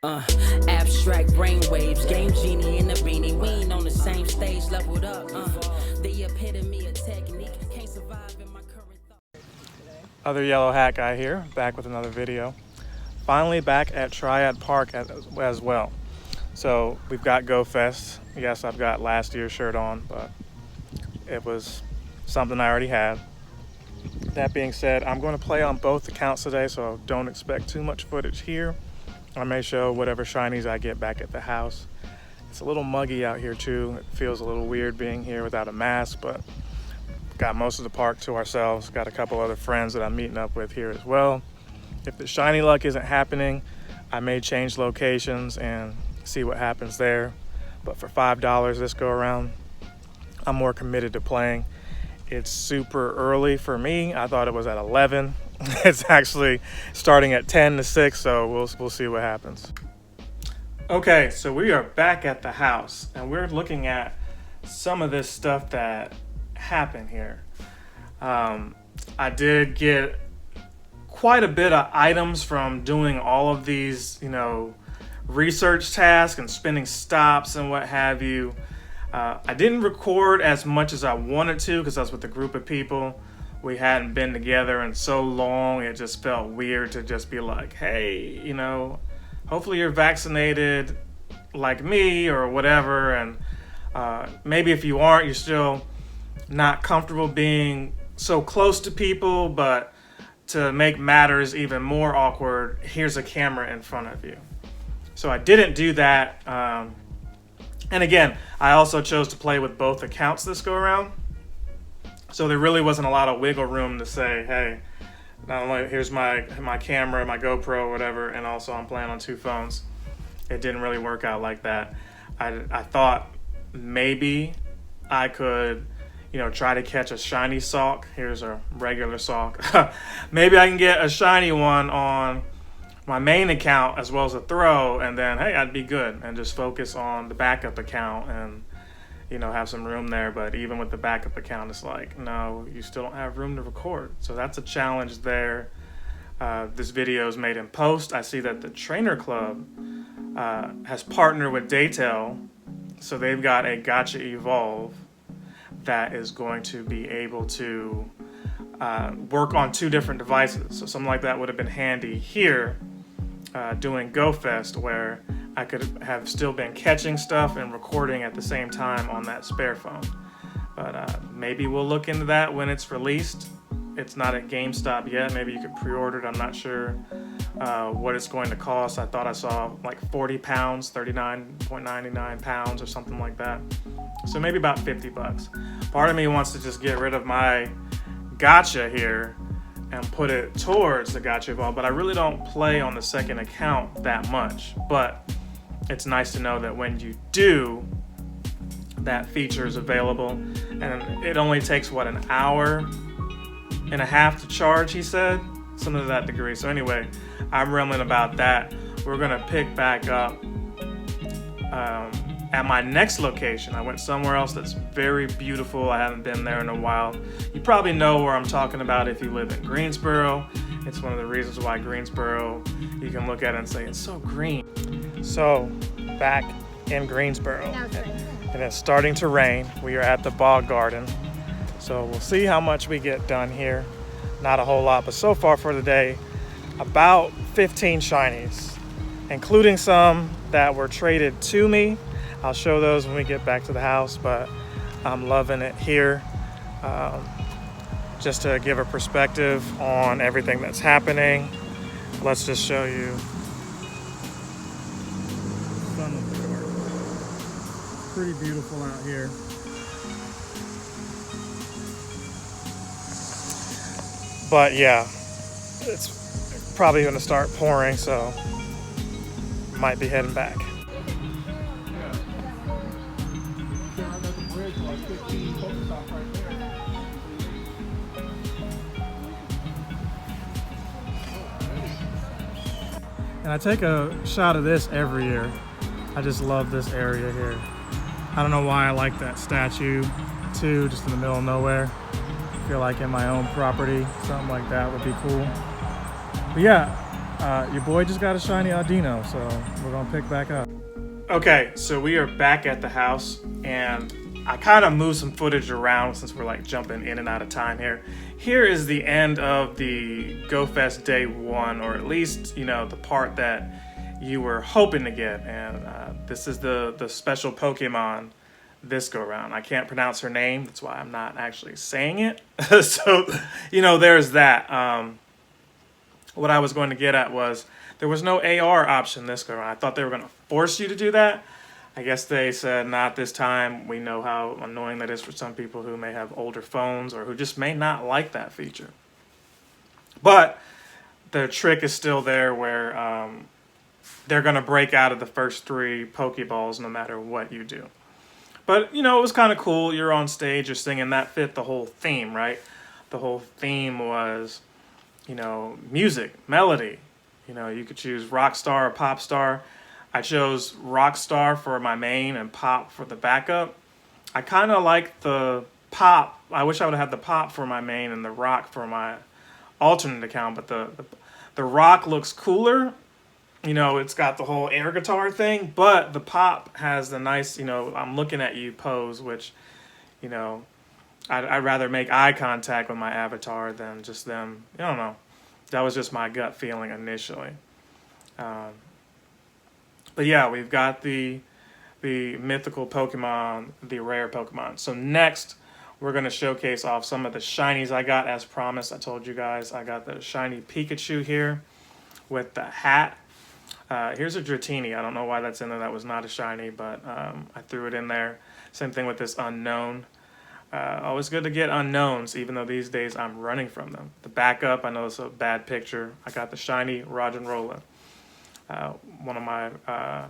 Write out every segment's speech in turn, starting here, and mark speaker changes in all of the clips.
Speaker 1: Uh, Abstract brainwaves, game genie in the beanie. We ain't on the same stage, leveled up. The epitome of technique. Can't survive in my current thought.
Speaker 2: Other yellow hat guy here, back with another video. Finally back at Triad Park as well. So we've got Go Fest. Yes, I've got last year's shirt on, but it was something I already had. That being said, I'm going to play on both accounts today, so don't expect too much footage here. I may show whatever shinies I get back at the house. It's a little muggy out here too. It feels a little weird being here without a mask, but got most of the park to ourselves. Got a couple other friends that I'm meeting up with here as well. If the shiny luck isn't happening, I may change locations and see what happens there. But for $5 this go around, I'm more committed to playing. It's super early for me. I thought it was at 11. It's actually starting at 10 to 6, so we'll see what happens. Okay, so we are back at the house, and we're looking at some of this stuff that happened here. I did get quite a bit of items from doing all of these, research tasks and spending stops and what have you. I didn't record as much as I wanted to because I was with a group of people. We hadn't been together in so long. It just felt weird to just be like, hey, hopefully you're vaccinated like me or whatever. And maybe if you aren't, you're still not comfortable being so close to people. But to make matters even more awkward, here's a camera in front of you. So I didn't do that. And again, I also chose to play with both accounts this go around. So there really wasn't a lot of wiggle room to say, hey, not only here's my camera, my GoPro, whatever, and also I'm playing on two phones. It didn't really work out like that. I thought maybe I could, try to catch a shiny sock. Here's a regular sock. Maybe I can get a shiny one on my main account as well as a throw, and then, hey, I'd be good and just focus on the backup account and have some room there. But even with the backup account, it's like, no, you still don't have room to record. So that's a challenge there. This video is made in post. I see that the Trainer Club has partnered with Daytel. So they've got a Gacha Evolve that is going to be able to work on two different devices. So something like that would have been handy here doing Go Fest, where I could have still been catching stuff and recording at the same time on that spare phone. But maybe we'll look into that when it's released. It's not at GameStop yet. Maybe you could pre-order it. I'm not sure what it's going to cost. I thought I saw like 40 pounds, 39.99 pounds or something like that. So maybe about 50 bucks. Part of me wants to just get rid of my gacha here and put it towards the Gacha Evolve, but I really don't play on the second account that much. But it's nice to know that when you do, that feature is available, and it only takes an hour and a half to charge, he said, something to that degree. So anyway, I'm rambling about that. We're gonna pick back up at my next location. I went somewhere else that's very beautiful. I haven't been there in a while. You probably know where I'm talking about if you live in Greensboro. It's one of the reasons why Greensboro, you can look at it and say, it's so green. So, back in Greensboro, and it's starting to rain. We are at the Bog Garden. So we'll see how much we get done here. Not a whole lot, but so far for the day, about 15 shinies, including some that were traded to me. I'll show those when we get back to the house, but I'm loving it here. Just to give a perspective on everything that's happening, let's just show you some of the garden. Pretty beautiful out here. But yeah, it's probably going to start pouring, so might be heading back. And I take a shot of this every year. I just love this area here. I don't know why I like that statue too, just in the middle of nowhere. I feel like in my own property, something like that would be cool. But yeah, Your boy just got a shiny Audino, so we're gonna pick back up. Okay, so we are back at the house, and I kind of moved some footage around since we're like jumping in and out of time here. Here is the end of the GoFest day 1, or at least, you know, the part that you were hoping to get. And this is the special Pokemon this go around. I can't pronounce her name, that's why I'm not actually saying it. So, you know, there's that. What I was going to get at was there was no AR option this go around. I thought they were going to force you to do that. I guess they said not this time. We know how annoying that is for some people who may have older phones or who just may not like that feature. But the trick is still there where they're going to break out of the first 3 Pokeballs no matter what you do. But, you know, it was kind of cool. You're on stage, you're singing. That fit the whole theme, right? The whole theme was, you know, music, melody. You know, you could choose rock star or pop star. I chose rock star for my main and pop for the backup. I kind of like the pop. I wish I would have had the pop for my main and the rock for my alternate account, but the rock looks cooler. You know, it's got the whole air guitar thing, but the pop has the nice, you know, I'm looking at you pose, which, you know, I'd rather make eye contact with my avatar than just them. I don't know. That was just my gut feeling initially. But yeah, we've got the mythical Pokemon, the rare Pokemon. So next, we're going to showcase off some of the shinies I got as promised. I told you guys I got the shiny Pikachu here with the hat. Here's a Dratini. I don't know why that's in there. That was not a shiny, but I threw it in there. Same thing with this Unknown. Always good to get unknowns, even though these days I'm running from them. The backup, I know it's a bad picture. I got the shiny Roggenrola. One of my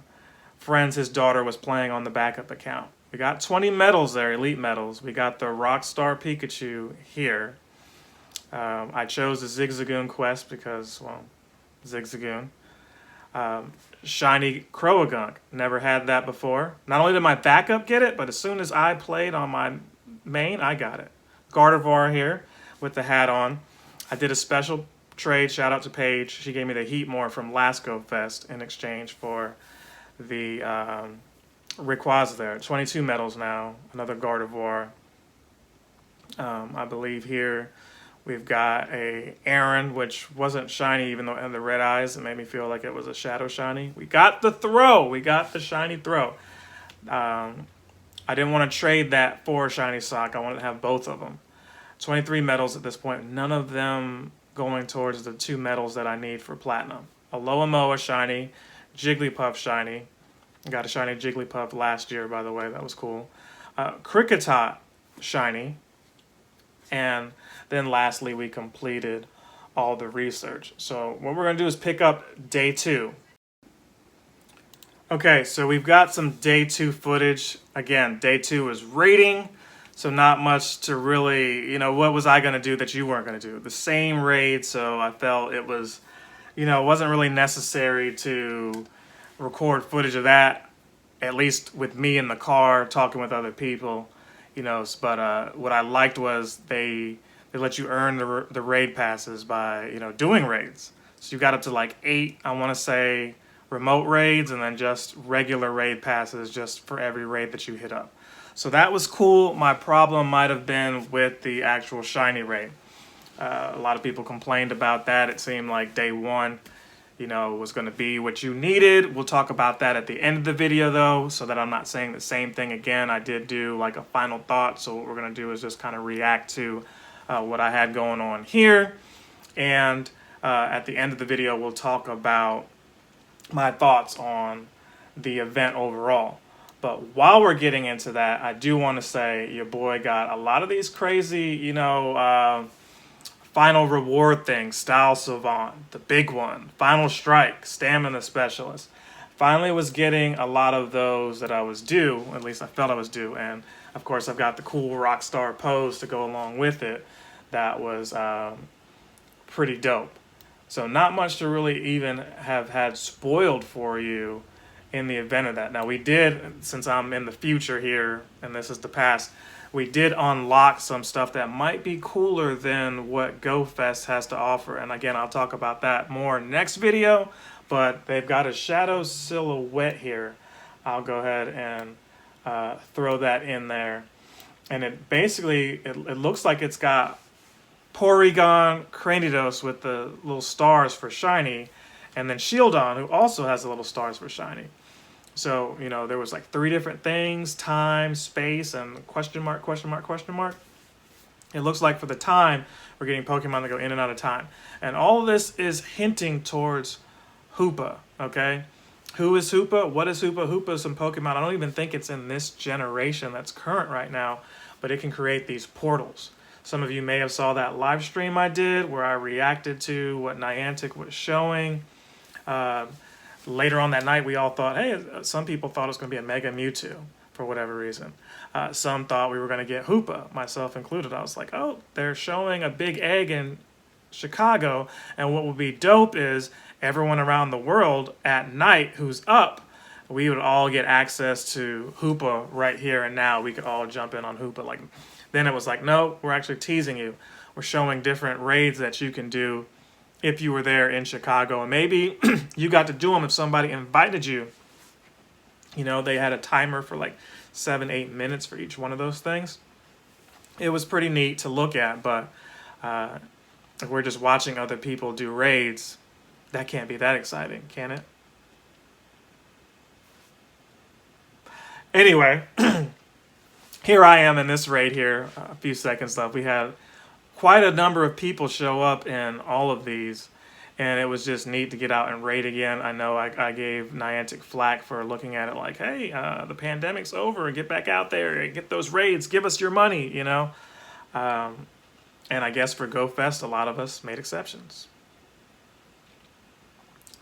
Speaker 2: friends, his daughter was playing on the backup account. We got 20 medals there, elite medals. We got the Rockstar Pikachu here. I chose the Zigzagoon quest because, well, Zigzagoon. Shiny Croagunk. Never had that before. Not only did my backup get it, but as soon as I played on my main, I got it. Gardevoir here with the hat on. I did a special trade. Shout out to Paige. She gave me the Heatmore from last GoFest in exchange for the Rayquaza there. 22 medals now. Another Gardevoir. I believe here we've got a Aaron, which wasn't shiny, even though it had the red eyes. It made me feel like it was a shadow shiny. We got the Throw. We got the shiny Throw. I didn't want to trade that for a shiny sock. I wanted to have both of them. 23 medals at this point. None of them going towards the 2 medals that I need for platinum. Alomomoa shiny. Jigglypuff shiny. I got a shiny Jigglypuff last year, by the way. That was cool. Kricketot shiny. And then lastly, we completed all the research. So what we're going to do is pick up day 2. Okay, so we've got some day 2 footage. Again, day 2 is raiding, so not much to really, you know, what was I going to do that you weren't going to do? The same raid, so I felt it was, you know, it wasn't really necessary to record footage of that, at least with me in the car talking with other people, you know. But what I liked was they let you earn the raid passes by, you know, doing raids. So you got up to like 8, I want to say, remote raids, and then just regular raid passes just for every raid that you hit up. So that was cool. My problem might have been with the actual shiny raid. A lot of people complained about that. It seemed like day 1, you know, was going to be what you needed. We'll talk about that at the end of the video, though, so that I'm not saying the same thing again. I did do like a final thought, so what we're going to do is just kind of react to what I had going on here. And at the end of the video, we'll talk about my thoughts on the event overall. But while we're getting into that, I do want to say your boy got a lot of these crazy, you know, final reward things. Style Savant, the big one. Final Strike, Stamina Specialist. Finally was getting a lot of those that I was due, at least I felt I was due. And of course, I've got the cool Rockstar pose to go along with it. That was pretty dope. So not much to really even have had spoiled for you in the event of that. Now we did, since I'm in the future here, and this is the past, we did unlock some stuff that might be cooler than what GoFest has to offer. And again, I'll talk about that more next video, but they've got a shadow silhouette here. I'll go ahead and throw that in there. And it basically, it looks like it's got Porygon, Cranidos with the little stars for shiny, and then Shieldon, who also has the little stars for shiny. So, you know, there was like 3 different things: time, space, and question mark, question mark, question mark. It looks like for the time, we're getting Pokemon that go in and out of time. And all of this is hinting towards Hoopa, okay? Who is Hoopa? What is Hoopa? Hoopa is some Pokemon. I don't even think it's in this generation that's current right now, but it can create these portals. Some of you may have saw that live stream I did where I reacted to what Niantic was showing. Later on that night, we all thought, hey, some people thought it was going to be a Mega Mewtwo for whatever reason. Some thought we were going to get Hoopa, myself included. I was like, oh, they're showing a big egg in Chicago, and what would be dope is everyone around the world at night who's up, we would all get access to Hoopa right here and now. We could all jump in on Hoopa. Like, then it was like, no, we're actually teasing you. We're showing different raids that you can do if you were there in Chicago. And maybe you got to do them if somebody invited you. You know, they had a timer for like 7-8 minutes for each one of those things. It was pretty neat to look at, but if we're just watching other people do raids, that can't be that exciting, can it? Anyway, here I am in this raid here, a few seconds left. We had quite a number of people show up in all of these, and it was just neat to get out and raid again. I know I gave Niantic flack for looking at it like, hey, the pandemic's over, get back out there and get those raids, give us your money, you know? And I guess for GoFest, a lot of us made exceptions.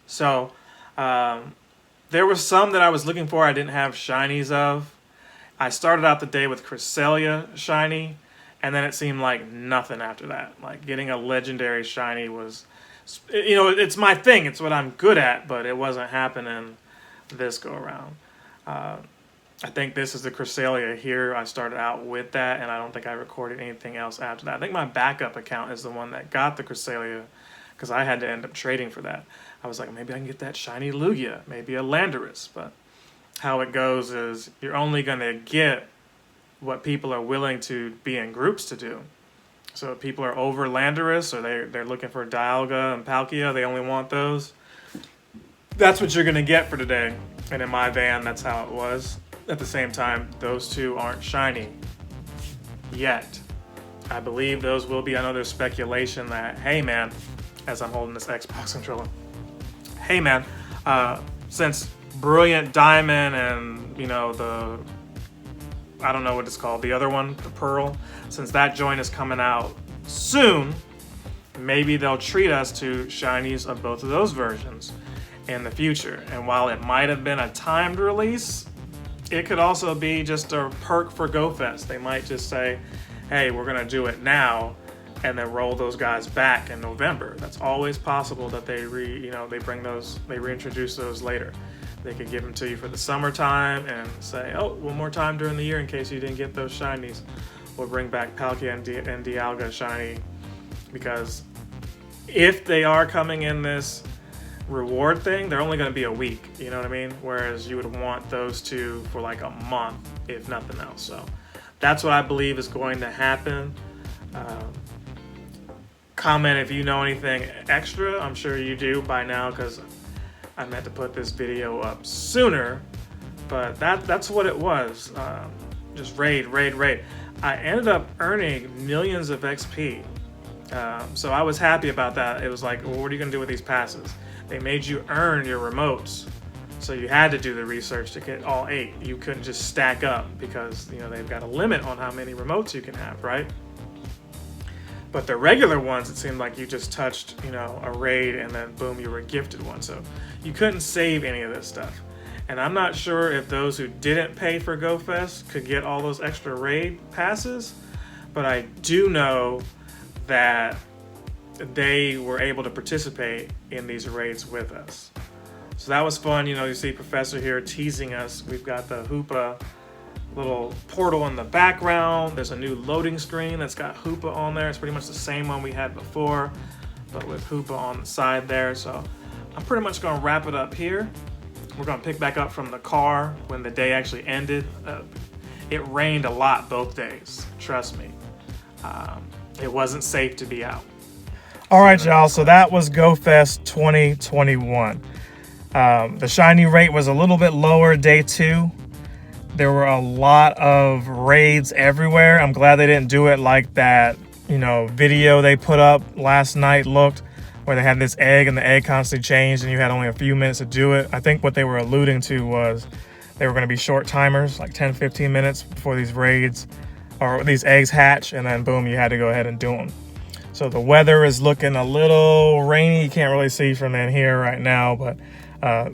Speaker 2: So, there were some that I was looking for I didn't have shinies of. I started out the day with Cresselia shiny, and then it seemed like nothing after that. Like, getting a legendary shiny was, you know, it's my thing. It's what I'm good at, but it wasn't happening this go around. I think this is the Cresselia here. I started out with that, and I don't think I recorded anything else after that. I think my backup account is the one that got the Cresselia, because I had to end up trading for that. I was like, maybe I can get that shiny Lugia, maybe a Landorus, but how it goes is you're only going to get what people are willing to be in groups to do. So if people are over Landorus, or they're looking for Dialga and Palkia, they only want those, that's what you're going to get for today. And in my van, that's how it was. At the same time, those two aren't shiny yet. I believe those will be. I know there's speculation that, hey man, as I'm holding this Xbox controller, hey man, since Brilliant Diamond and, you know, the, I don't know what it's called, the other one, the Pearl, since that joint is coming out soon, maybe they'll treat us to shinies of both of those versions in the future. And while it might have been a timed release, it could also be just a perk for GoFest. They might just say, hey, we're gonna do it now, and then roll those guys back in November. That's always possible that they reintroduce those later. They could give them to you for the summertime and say, oh, one more time during the year in case you didn't get those shinies. We'll bring back Palkia and Dialga shiny, because if they are coming in this reward thing, they're only going to be a week, you know what I mean? Whereas you would want those two for like a month, if nothing else. So that's what I believe is going to happen. Comment if you know anything extra. I'm sure you do by now, because I meant to put this video up sooner, but that's what it was. Just raid. I ended up earning millions of XP. So I was happy about that. It was like, well, what are you going to do with these passes? They made you earn your remotes. So you had to do the research to get all 8. You couldn't just stack up, because, you know, they've got a limit on how many remotes you can have, right? But the regular ones, it seemed like you just touched, you know, a raid and then boom, you were gifted one. So you couldn't save any of this stuff. And I'm not sure if those who didn't pay for GoFest could get all those extra raid passes, but I do know that they were able to participate in these raids with us. So that was fun. You know, you see Professor here teasing us. We've got the Hoopa little portal in the background. There's a new loading screen that's got Hoopa on there. It's pretty much the same one we had before, but with Hoopa on the side there. So I'm pretty much gonna wrap it up here. We're gonna pick back up from the car when the day actually ended. It rained a lot both days, trust me. It wasn't safe to be out. All right, y'all, so that was GoFest 2021. The shiny rate was a little bit lower day 2. There were a lot of raids everywhere. I'm glad they didn't do it like that, video they put up last night looked, where they had this egg and the egg constantly changed and you had only a few minutes to do it. I think what they were alluding to was they were going to be short timers, like 10, 15 minutes before these raids or these eggs hatch, and then boom, you had to go ahead and do them. So the weather is looking a little rainy. You can't really see from in here right now, but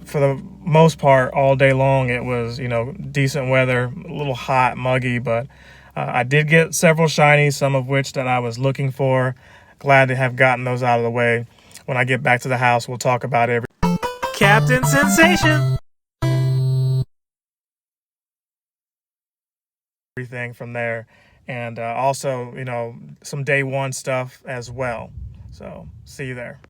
Speaker 2: for the most part, all day long, it was, decent weather, a little hot, muggy, but I did get several shinies, some of which that I was looking for. Glad to have gotten those out of the way. When I get back to the house, we'll talk about Captain Sensation. Everything from there. And also, some day 1 stuff as well. So see you there.